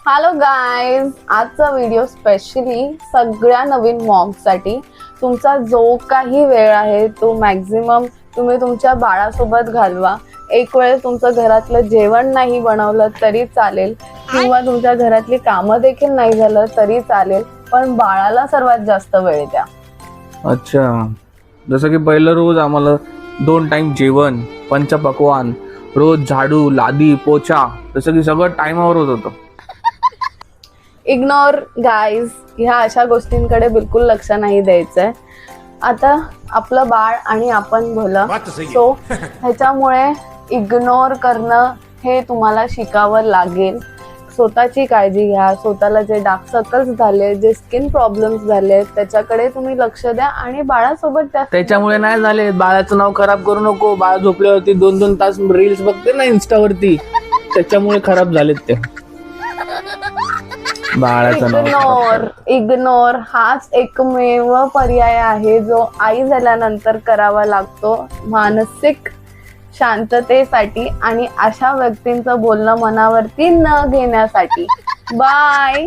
Hello guys, आजचा video specially सगळ्या नवीन मॉम्ससाठी. तुमचा जो काही वेळ आहे तो मॅक्झिमम तुम्ही तुमच्या बाळासोबत घालवा. एक वेळ तुमचं घरातलं जेवण नाही बनवलं तरी चालेल किंवा तुमच्या घरातली कामं देखील नाही झालं तरी चालेल, पण बाळाला सर्वात जास्त वेळ द्या. अच्छा, जसं की पहिलं रोज आम्हाला 2 टाइम जेवण, पंचपक्वान, रोज झाडू, लादी, पोछा, जसं की सगळं टाइमावर होत होतं. इग्नोर गाईज, ह्या अशा गोष्टींकडे बिलकुल लक्ष नाही द्यायचंय. आता आपलं बाळ आणि आपण भलं, सो ह्याच्यामुळे इग्नोर करणं हे तुम्हाला शिकावं लागेल. स्वतःची काळजी घ्या. स्वतःला जे डार्क सर्कल्स झाले, जे स्किन प्रॉब्लेम्स झाले, त्याच्याकडे तुम्ही लक्ष द्या आणि बाळासोबत त्याच्यामुळे नाही झाले. बाळाचं नाव खराब करू नको. बाळ झोपल्यावरती 2-2 तास रील्स बघते ना इन्स्टावरती, त्याच्यामुळे खराब झालेत ते. इग्नोर हाच एकमेव पर्याय आहे जो आई झाल्यानंतर करावा लागतो मानसिक शांततेसाठी आणि अशा व्यक्तींचं बोलणं मनावरती न घेण्यासाठी. बाय.